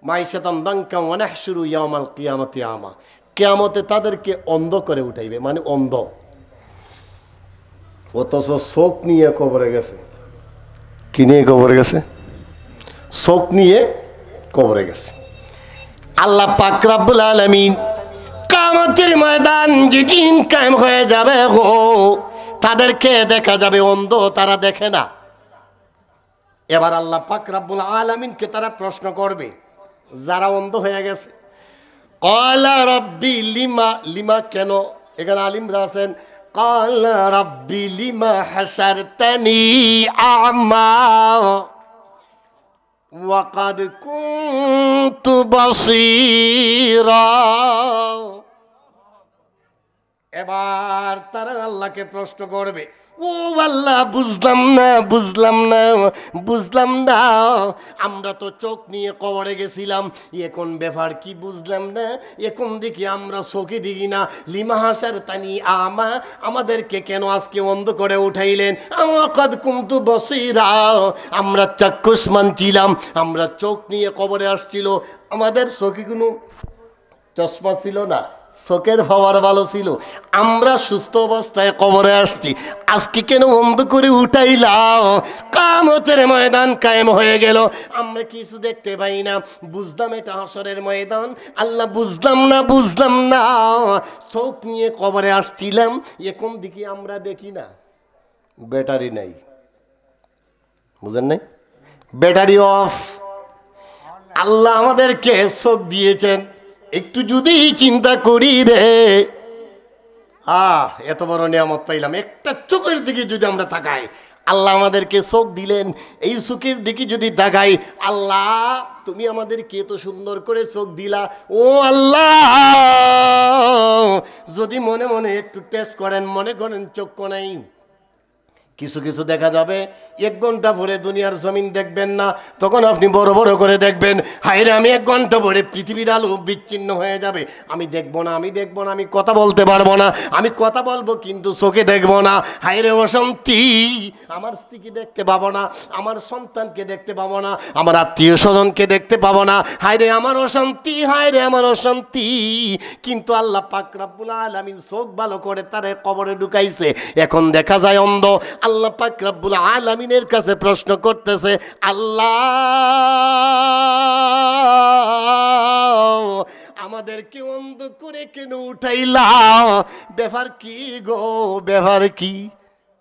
মাইশাতান দাঙ্কা ওয়া নাহশুরু ইয়াউমাল কিয়ামাতি আমা, কিয়ামতে তাদেরকে অন্ধ করে উঠাইবে, মানে অন্ধ, অথচ চোখ নিয়ে কবরে গেছে। কি নিয়ে কবরে গেছে? চোখ নিয়ে কবরে গেছে। আল্লাহ পাক রব্বুল আলামিন কিয়ামতের ময়দান যেদিন কায়েম হয়ে যাবে গো, তাদেরকে দেখা যাবে অন্ধ, তারা দেখে না। এবার আল্লাহ পাক রব্বুল আলামিনকে তারা প্রশ্ন করবে, যারা অন্ধ হয়ে গেছে, ক্বালা রাব্বি লিমা, লিমা কেন, এখানে আলিমরা আছেন, ক্বালা রাব্বি লিমা হাসারতানি আ'মা ওয়া ক্বাদ কুনতু বাসীরা। এবার তারা আল্লাহকে প্রশ্ন করবে, ও আল্লাহ বুঝলাম না, বুঝলাম না, বুঝলাম না, আমরা তো চোখ নিয়ে কবরে গেছিলাম, এখন ব্যাপার কি বুঝলাম না, এখন দেখি আমরা চোখে দেখি না, লিমা হাসার তানি আমা, আমাদেরকে কেন আজকে অন্ধ করে উঠাইলেন, আমার কদ কুমতু বসিরা, আমরা চাক্ষুষ্মান ছিলাম, আমরা চোখ নিয়ে কবরে আসছিল, আমাদের চোখে কোনো চশমা ছিল না, চোখের পাওয়ার ভালো ছিল, আমরা সুস্থ অবস্থায় কবরে আসছি, আজকে কেন অন্ধ করে উঠাইলাম? কিয়ামতের ময়দান কায়েম হয়ে গেল, আমরা কিছু দেখতে পাই না, বুঝলাম এটা হাসরের ময়দান, আল্লাহ বুঝলাম না, বুঝলাম না, চোখ নিয়ে কবরে আসছিলাম, এখন দেখি আমরা দেখি না, ব্যাটারি নাই, বুঝেন নাই, ব্যাটারি অফ। আল্লাহ আমাদেরকে চোখ দিয়েছেন, একটু যদি চিন্তা করি রে, এত বড় নিয়ামত পাইলাম, একটা চোখের দিকে যদি আমরা তাকাই, আল্লাহ আমাদেরকে চোখ দিলেন, এই চোখের দিকে যদি তাকাই, আল্লাহ তুমি আমাদেরকে এত সুন্দর করে চোখ দিলা, ও আল্লাহ যদি মনে মনে একটু টেস্ট করেন, মনে করেন চক্ষু নাই, কিছু কিছু দেখা যাবে 1 ঘন্টা পরে দুনিয়ার জমিন দেখবেন না, তখন আপনি বড় বড় করে দেখবেন, হায়রে আমি 1 ঘন্টা পরে পৃথিবীর আলো বিচ্ছিন্ন হয়ে যাবে, আমি দেখবো না, আমি দেখবো না, আমি কথা বলতে পারবো না, আমি কথা বলবো কিন্তু চোখে দেখবো না, হায়রে অশান্তি, আমার স্ত্রীকে দেখতে পাবো না, আমার সন্তানকে দেখতে পাবো না, আমার আত্মীয় স্বজনকে দেখতে পাবো না, হায়রে আমার অশান্তি, হায়রে আমার অশান্তি। কিন্তু আল্লাহ পাক রব্বুল আলামিন চোখ ভালো করে তারে কবরে ঢুকাইছে, এখন দেখা যায় অন্ধ। আল্লাহ পাক রব্বুল আলামিনের কাছে প্রশ্ন করতেছে, আল্লাহ আমাদেরকে অন্ধ করে কেন উঠাইলা, ব্যাপার কি গো, ব্যাপার কি?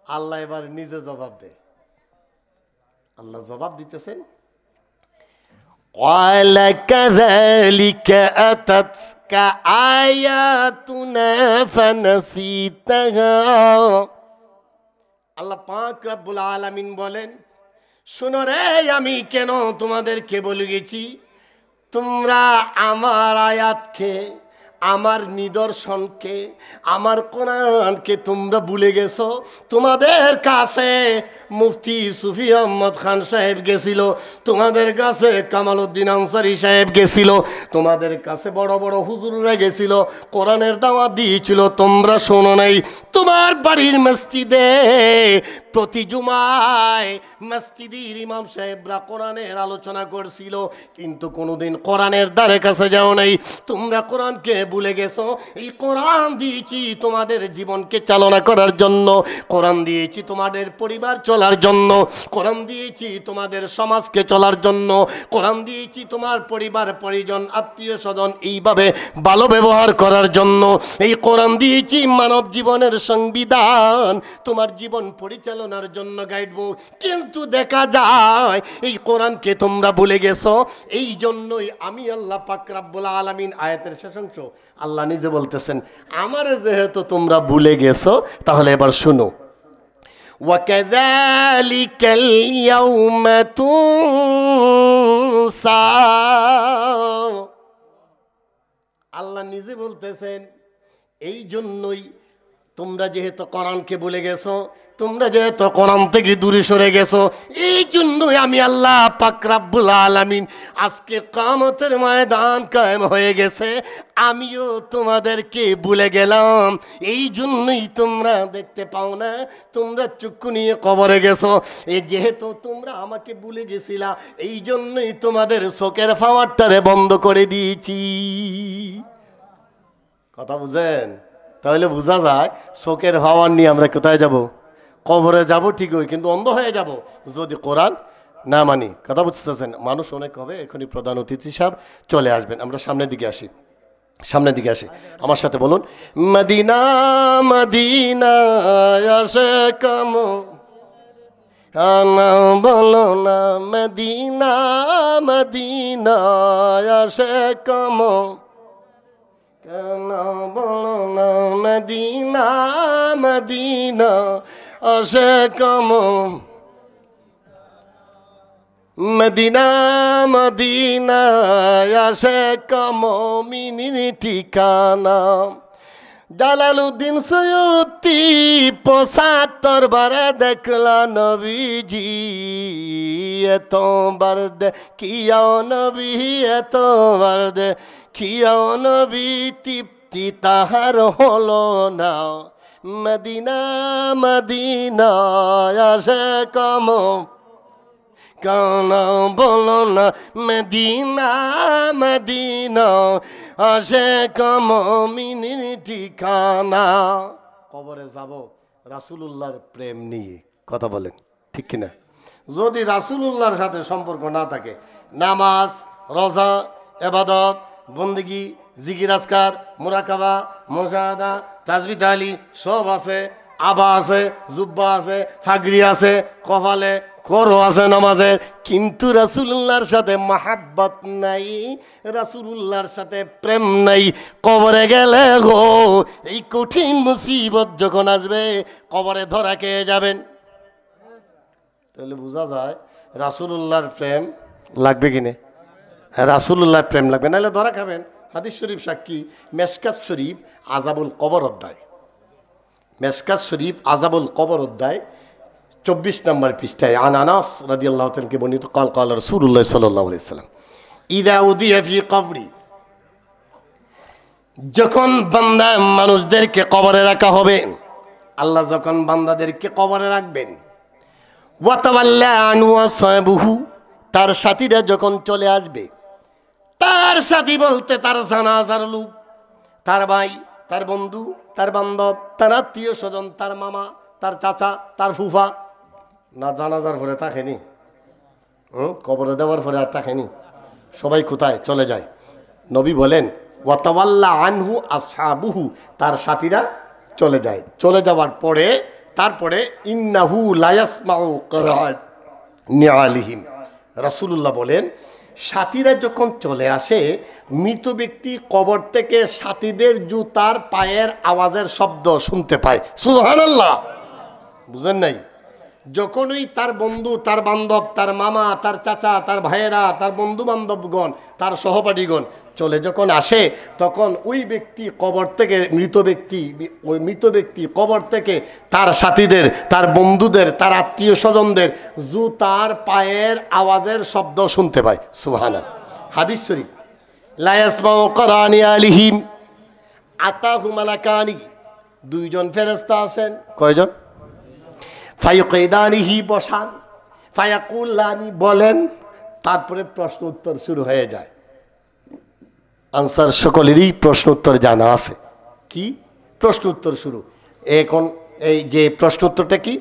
আল্লাহ এবার নিজে জবাব দেয়, আল্লাহ জবাব দিতেছেন, قال كذلك أتتك آياتنا فنسيتها। আল্লাহ পাক রব্বুল আলামিন বলেন, শোনো রে, আমি কেন তোমাদেরকে বলে গেছি, তোমরা আমার আয়াতকে, আমার নিদর্শনকে, আমার কোরআনকে তোমরা ভুলে গেছো। তোমাদের কাছে মুফতি সুফি আহমদ খান সাহেব গেছিল, তোমাদের কাছে কামাল উদ্দিন আনসারী সাহেব গেছিল, তোমাদের কাছে বড় বড় হুজুররা গেছিল, কোরআনের দাওয়াত দিয়েছিল, তোমরা শোনো নাই। তোমার বাড়ির মসজিদে প্রতি জুমায় মসজিদের ইমাম সাহেবরা কোরআনের আলোচনা করছিল, কিন্তু কোনোদিন কোরআনের দ্বারে কাছে যাও নাই। তোমরা কোরআনকে ভুলে গেছো। এই কোরআন দিয়েছি তোমাদের জীবনকে চালনা করার জন্য, কোরআন দিয়েছি তোমাদের পরিবার চলার জন্য, কোরআন দিয়েছি তোমাদের সমাজকে চলার জন্য, কোরআন দিয়েছি তোমার পরিবার পরিজন আত্মীয় স্বজন এইভাবে ভালো ব্যবহার করার জন্য। এই কোরআন দিয়েছি মানব জীবনের সংবিধান, তোমার জীবন পরিচালনার জন্য গাইডবুক। কিন্তু দেখা যায় এই কোরআনকে তোমরা ভুলে গেছো। এই জন্যই আমি আল্লাহ পাক রব্বুল আলামিন আয়াতের শেষাংশ আল্লাহ নিজে বলতেছেন, আমারে যেহেতু তোমরা ভুলে গেছো তাহলে এবার শুনো। وَكَذَلِكَ الْيَوْمَ تُنْسَى, আল্লাহ নিজে বলতেছেন এই জন্যই তোমরা যেহেতু কোরআনকে ভুলে গেছো, তোমরা যেহেতু কোরআন থেকে দূরে সরে গেছো, এই জন্যই আমি আল্লাহ পাক রব্বুল আলামিন আজকে কিয়ামতের ময়দান কায়েম হয়ে গেছে, আমিও তোমাদেরকে ভুলে গেলাম। এই জন্যই তোমরা দেখতে পাও না, তোমরা চক্ষু নিয়ে কবরে গেছো। এই যেহেতু তোমরা আমাকে ভুলে গেছিলা, এই জন্যই তোমাদের চোখের পাওয়ারটারে বন্ধ করে দিয়েছি। কথা বুঝেন? তাহলে বোঝা যায় চোখের পাওয়ার নিয়ে আমরা কোথায় যাব? কবরে যাব ঠিকই, কিন্তু অন্ধ হয়ে যাব যদি কোরআন না মানি। কথা বুঝতেছেন? মানুষ অনেক হবে। এখনই প্রধান অতিথি সাহেব চলে আসবেন, আমরা সামনের দিকে আসি, সামনের দিকে আসি। আমার সাথে বলুন, মদিনা মদিনা আসে কাম, বলো না মদিনা মদিনা আসে কাম, কেন বলো না মদিনা মদিনা আসে কাম, মদিনা মদিনা আসে কাম মিনির ঠিকানা। জালালউদ্দিন সৈয়দী ৭৫ বারে দেখলা নবীজি, এতবার দেখিয়াও নবী, এতবার দেখিয়াও নবী, তৃপ্তি তাহার হলো না। মদিনা মদিনা আসে কাম, কেন বলো না মদিনা মদিনা আসে কাম মিনির ঠিকানা। কবরে যাব রাসূলুল্লাহর প্রেম নিয়ে। কথা বলেন ঠিক কিনা? যদি রাসূলুল্লাহর সাথে সম্পর্ক না থাকে, নামাজ রোজা ইবাদত বন্দেগী জিকির আজকার মুরাকাবা মুশাহাদা তাসবিহ তাহলিল সব আছে, আবা আছে, জুব্বা আছে, ফাগরি আছে, কপালে করো আছে নামাজের, কিন্তু রাসূলুল্লাহর সাথে মাহাব্বত নাই, রাসূলুল্লাহর সাথে প্রেম নাই। কবরে গেলে গো এই কঠিন মুসিবত যখন আসবে, কবরে ধরা খেয়ে যাবেন। তাহলে বোঝা যায় রাসূলুল্লাহর প্রেম লাগবে কিনে, রাসূলুল্লাহর প্রেম লাগবে, নাহলে ধরা খাবেন। হাদিস শরীফ সাক্ষী, মেশকাত শরীফ আযাবুল কবর অধ্যায়, মেশকাত শরীফ আযাবুল কবর অধ্যায় 24 নম্বর পৃষ্ঠায় আন আনাস রাদিয়াল্লাহু তাআলা কে বর্ণিত কাল কাল রাসূলুল্লাহ সাল্লাল্লাহু আলাইহি সাল্লাম ইদা উদিয়া ফি কবরি, যখন বান্দা মানুষদেরকে কবরে রাখা হবে, আল্লাহ যখন বান্দাদেরকে কবরে রাখবেন, ওয়া তাওয়াল্লা আনহু আসহাবুহু, তার সাথীরা যখন চলে আসবে, তার সাথী বলতে তার জানাজার লোক, তার ভাই, তার বন্ধু, তার বান্ধব, তার আত্মীয় স্বজন, তার মামা, তার চাচা, তার ফুফা, না জানাজার পরে থাকেনি, কবরে দেওয়ার পরে আর থাকেনি, সবাই কোথায় চলে যায়? নবী বলেন ওয়া তাওয়াল্লা আনহু আসহাবুহু, তার সাথীরা চলে যায়। চলে যাওয়ার পরে তারপরে ইন্নাহু লা ইয়াসমাউ কিরাআত নিআলিহিম, রাসূলুল্লাহ বলেন সাথীরা যখন চলে আসে, মৃত ব্যক্তি কবর থেকে সাথীদের জুতার পায়ের আওয়াজের শব্দ শুনতে পায়। সুবহানাল্লাহ, বুঝেন নাই? যখনই তার বন্ধু, তার বান্ধব, তার মামা, তার চাচা, তার ভাইয়েরা, তার বন্ধু বান্ধবগণ, তার সহপাঠীগণ চলে যখন আসে, তখন ওই ব্যক্তি কবর থেকে, ওই মৃত ব্যক্তি কবর থেকে তার সাথীদের, তার বন্ধুদের, তার আত্মীয় স্বজনদের জুতার পায়ের আওয়াজের শব্দ শুনতে পায়। সুবহানাল্লাহ। হাদিস শরীফ, লা ইয়াসমাউ করানি আলিহিম আতাহু মালাকানি, দুইজন ফেরেশতা আছেন। কয়জন? ফায়ুকাইদানিহি, বসান, ফায়াকুল্লানি, বলেন, তারপরে প্রশ্ন উত্তর শুরু হয়ে যায়। আনসার সকলেরই প্রশ্ন উত্তর জানা আছে। কি প্রশ্ন উত্তর শুরু? এখন এই যে প্রশ্ন উত্তরটা কি?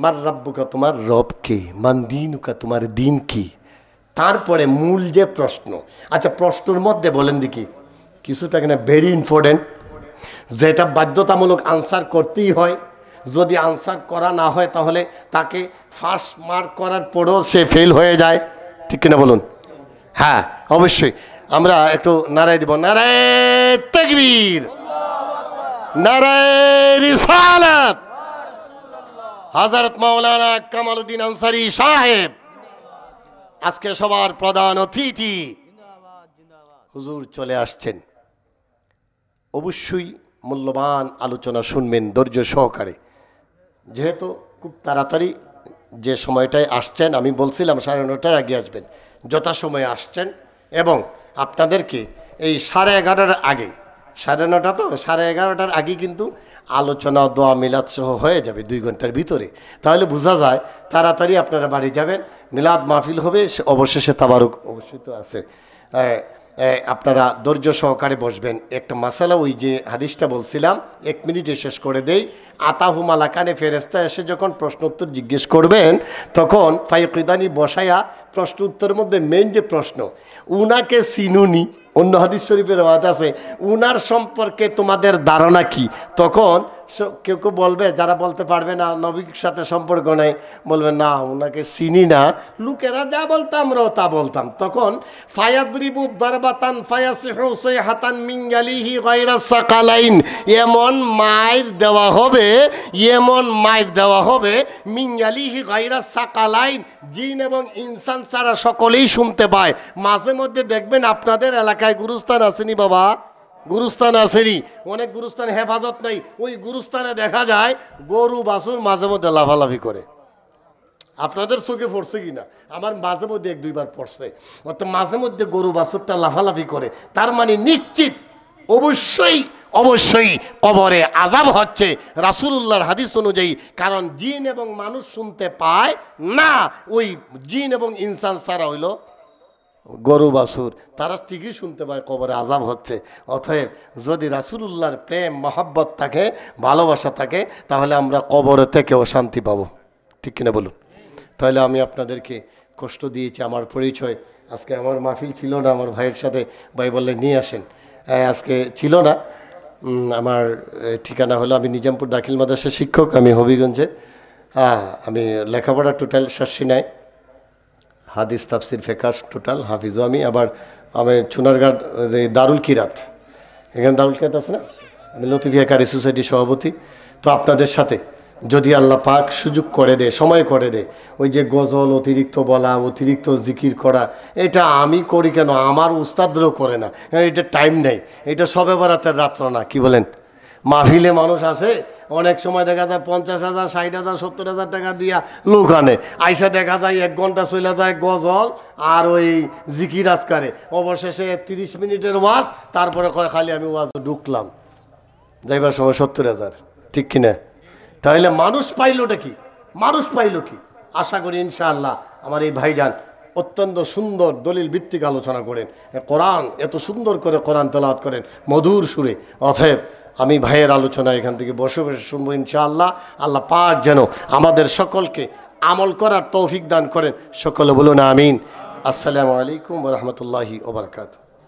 মার রাব্বুকা, তোমার রব কে? মান দিনুকা, তোমার দিন কি? তারপরে মূল যে প্রশ্ন, আচ্ছা প্রশ্নের মধ্যে বলেন দেখি কিছুটা কিনা ভেরি ইম্পর্টেন্ট, যেটা বাধ্যতামূলক আনসার করতেই হয়। যদি আনসার করা না হয় তাহলে তাকে ফার্স্ট মার্ক করার পরেও সে ফেল হয়ে যায়, ঠিক কিনা বলুন? হ্যাঁ অবশ্যই। আমরা একটু নারায় দিব, নারায় তাকবীর, নারায় রিসালাত। হযরত মাওলানা কামালউদ্দিন আনসারী সাহেব আজকে সবার প্রধান অতিথি হুজুর চলে আসছেন। অবশ্যই মূল্যবান আলোচনা শুনবেন ধৈর্য সহকারে। যেহেতু খুব তাড়াতাড়ি যে সময়টায় আসছেন, আমি বলছিলাম 9:30টার আগে আসবেন, যথাসময়ে আসছেন এবং আপনাদেরকে এই 11:30টার আগে, 9:30 তো 11:30টার আগে কিন্তু আলোচনা, দোয়া, মিলাদ সহ হয়ে যাবে 2 ঘন্টার ভিতরে। তাহলে বোঝা যায় তাড়াতাড়ি আপনারা বাড়ি যাবেন, মিলাদ মাহফিল হবে, অবশেষে তাবারুক অবশ্যই তো আছে। আপনারা ধৈর্য সহকারে বসবেন। একটা মাসালা, ওই যে হাদিসটা বলছিলাম 1 মিনিটে শেষ করে দেই। আতাহু মালাকানে, ফেরেশতা এসে যখন প্রশ্ন উত্তর জিজ্ঞেস করবেন তখন ফায়ুকিদানি বসায়া প্রশ্ন উত্তরের মধ্যে মেইন যে প্রশ্ন, উনাকে চিনুনি? অন্য হাদিস শরীফের রাওয়াত আছে, উনার সম্পর্কে তোমাদের ধারণা কি? তখন কেউ কেউ বলবে, যারা বলতে পারবে না নবীর সাথে সম্পর্ক নাই, বলবে না উনাকে চিনি না, লোকেরা যা বলতাম আমরাও তা বলতাম। তখন ফায়াদরিবু দারবাতান ফায়াসিহু সাইহাতান মিন গালিহি গায়রা সাকালাইন, এমন মাইর দেওয়া হবে, এমন মাইর দেওয়া হবে, মিন গালিহি গায়রা সাকালাইন, জিন এবং ইনসান ছাড়া সকলেই শুনতে পায়। মাঝে মধ্যে দেখবেন আপনাদের এলাকায় গুরুস্থান আসেনি বাবা, গুরুস্থান আসেনি, অনেক গুরুস্থান হেফাজত নাই, ওই গুরুস্থানে দেখা যায় গরু বাছুর মাঝে মধ্যে লাফালাফি করে। আপনাদের চোখে পড়ছে কিনা? আমার মাঝে মধ্যে 1-2 বার পড়ছে। অর্থাৎ মাঝে মধ্যে গরু বাছুরটা লাফালাফি করে, তার মানে নিশ্চিত অবশ্যই অবশ্যই কবরে আযাব হচ্ছে রাসূলুল্লাহর হাদিস অনুযায়ী। কারণ জিন এবং মানুষ শুনতে পায় না, ওই জিন এবং ইনসান ছাড়া হইল গরু বাছুর, তারা ঠিকই শুনতে পায় কবরে আযাব হচ্ছে। অতএব যদি রাসূলুল্লাহর প্রেম মহব্বত থাকে, ভালোবাসা থাকে, তাহলে আমরা কবরে থেকেও শান্তি পাবো, ঠিক কিনা বলুন? তাহলে আমি আপনাদেরকে কষ্ট দিয়েছি, আমার পরিচয় আজকে আমার মাহফিল ছিল না, আমার ভাইয়ের সাথে ভাই বললে নিয়ে আসেন, আজকে ছিল না। আমার ঠিকানা হলো, আমি নিজামপুর দাখিল মাদ্রাসার শিক্ষক, আমি হবিগঞ্জে। আমি লেখাপড়া টোটাল শাসি নাই, হাদিস তাফসির ফেকার টোটাল হাফিজও আমি। আবার আমি চুনারঘাট দারুল কিরাত, এখানে দারুল কিরাত আছে না, আমি লতিফিয়া কারি সোসাইটির সভাপতি। তো আপনাদের সাথে যদি আল্লাহ পাক সুযোগ করে দেয়, সময় করে দেয়, ওই যে গজল অতিরিক্ত বলা, অতিরিক্ত জিকির করা, এটা আমি করি কেন, আমার উস্তাদরাও করে না, এটা টাইম নেই, এটা সবে বরাতের রাত্র না। কি বলেন? মাহফিলে মানুষ আসে, অনেক সময় দেখা যায় 50,000, 60,000, 70,000 টাকা দিয়া লোক আনে, আইসা দেখা যায় 1 ঘন্টা চলে যায় গজল আর ওই জিকির আজকারে, অবশেষে 30 মিনিটের ওয়াজ, তারপরে কয় খালি আমি ওয়াজ ঢুকলাম, যাইবার সময় 70,000, ঠিক কিনা? তাহলে মানুষ পাইলটা কি, মানুষ পাইল কি? আশা করি ইনশাআল্লাহ আমার এই ভাইজান অত্যন্ত সুন্দর দলিল ভিত্তিক আলোচনা করেন, কোরআন এত সুন্দর করে কোরআন তেলাওয়াত করেন মধুর সুরে। অতএব আমি ভাইয়ের আলোচনা এখান থেকে বসে বসে শুনবো ইনশাআল্লাহ। আল্লাহ পাক যেন আমাদের সকলকে আমল করার তৌফিক দান করেন, সকলে বলুন আমিন। আসসালামু আলাইকুম ওয়া রাহমাতুল্লাহি ওয়া বারাকাতুহু।